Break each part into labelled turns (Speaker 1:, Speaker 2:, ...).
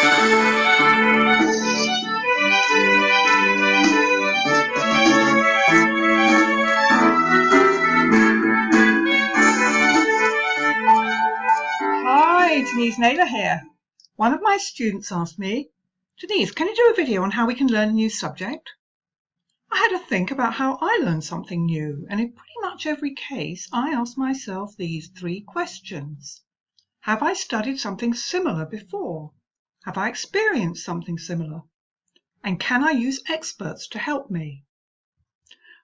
Speaker 1: Hi, Denise Naylor here. One of my students asked me, Denise, can you do a video on how we can learn a new subject? I had to think about how I learn something new, and in pretty much every case, I asked myself these 3 questions. Have I studied something similar before? Have I experienced something similar? And can I use experts to help me?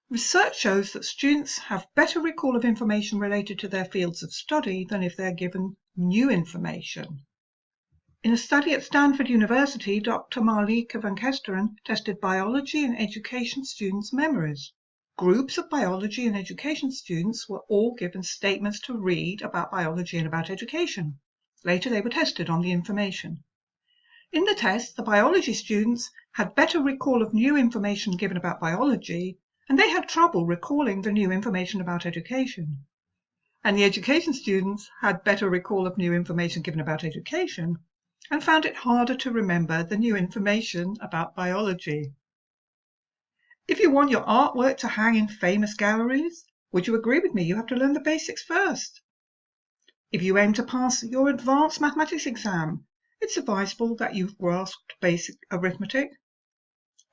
Speaker 1: Research shows that students have better recall of information related to their fields of study than if they're given new information. In a study at Stanford University, Dr. Marlika van Kesteren tested biology and education students' memories. Groups of biology and education students were all given statements to read about biology and about education. Later, they were tested on the information. In the test, the biology students had better recall of new information given about biology, and they had trouble recalling the new information about education. And the education students had better recall of new information given about education, and found it harder to remember the new information about biology. If you want your artwork to hang in famous galleries, would you agree with me you have to learn the basics first? If you aim to pass your advanced mathematics exam, it's advisable that you've grasped basic arithmetic.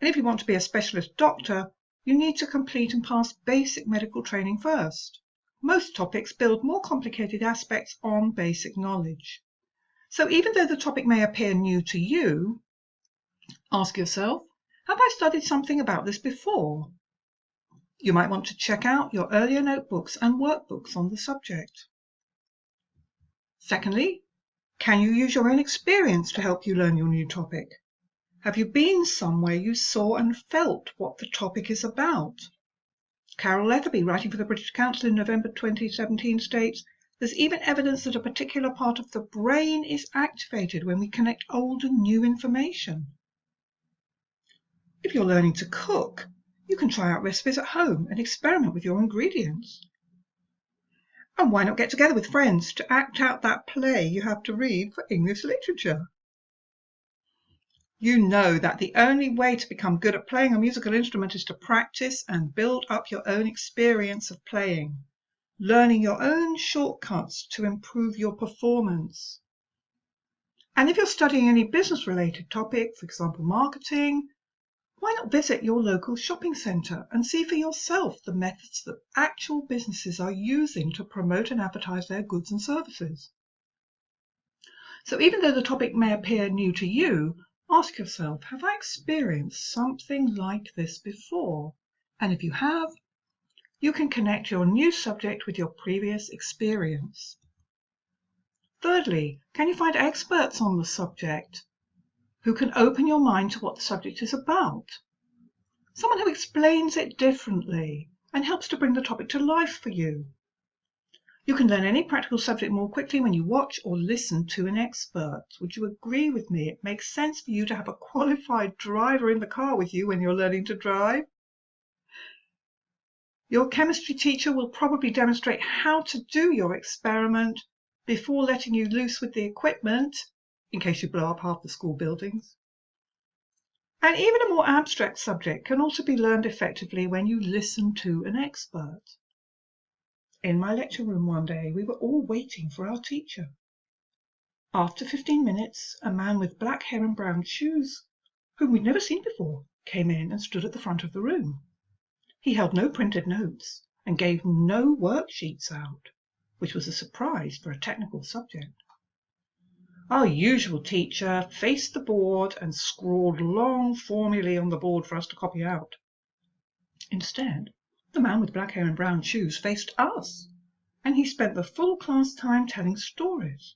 Speaker 1: And if you want to be a specialist doctor, you need to complete and pass basic medical training first. Most topics build more complicated aspects on basic knowledge. So even though the topic may appear new to you, ask yourself, have I studied something about this before? You might want to check out your earlier notebooks and workbooks on the subject. Secondly, can you use your own experience to help you learn your new topic? Have you been somewhere you saw and felt what the topic is about? Carol Letherby, writing for the British Council in November 2017, states, "There's even evidence that a particular part of the brain is activated when we connect old and new information." If you're learning to cook, you can try out recipes at home and experiment with your ingredients. And why not get together with friends to act out that play you have to read for English literature? You know that the only way to become good at playing a musical instrument is to practice and build up your own experience of playing, learning your own shortcuts to improve your performance. And if you're studying any business-related topic, for example, marketing, why not visit your local shopping centre and see for yourself the methods that actual businesses are using to promote and advertise their goods and services? So even though the topic may appear new to you, ask yourself, have I experienced something like this before? And if you have, you can connect your new subject with your previous experience. Thirdly, can you find experts on the subject who can open your mind to what the subject is about? Someone who explains it differently and helps to bring the topic to life for you. You can learn any practical subject more quickly when you watch or listen to an expert. Would you agree with me? It makes sense for you to have a qualified driver in the car with you when you're learning to drive. Your chemistry teacher will probably demonstrate how to do your experiment before letting you loose with the equipment, in case you blow up half the school buildings. And even a more abstract subject can also be learned effectively when you listen to an expert. In my lecture room one day, we were all waiting for our teacher. After 15 minutes, a man with black hair and brown shoes, whom we'd never seen before, came in and stood at the front of the room. He held no printed notes and gave no worksheets out, which was a surprise for a technical subject. Our usual teacher faced the board and scrawled long formulae on the board for us to copy out. Instead, the man with black hair and brown shoes faced us, and he spent the full class time telling stories.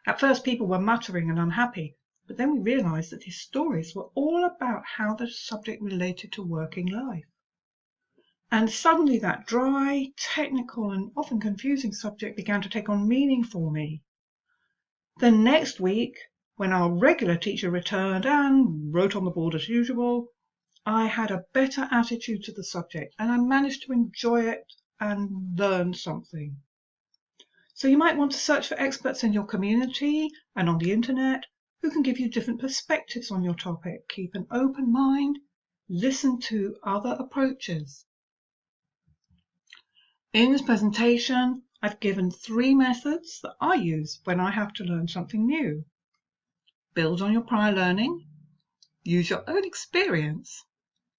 Speaker 1: At first, people were muttering and unhappy, but then we realized that his stories were all about how the subject related to working life. And suddenly that dry, technical, and often confusing subject began to take on meaning for me. The next week, when our regular teacher returned and wrote on the board as usual, I had a better attitude to the subject, and I managed to enjoy it and learn something. So you might want to search for experts in your community and on the internet, who can give you different perspectives on your topic. Keep an open mind, listen to other approaches. In this presentation, I've given 3 methods that I use when I have to learn something new. Build on your prior learning, use your own experience,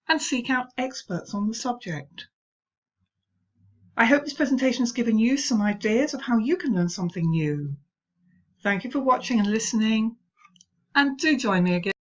Speaker 1: and seek out experts on the subject. I hope this presentation has given you some ideas of how you can learn something new. Thank you for watching and listening, and do join me again.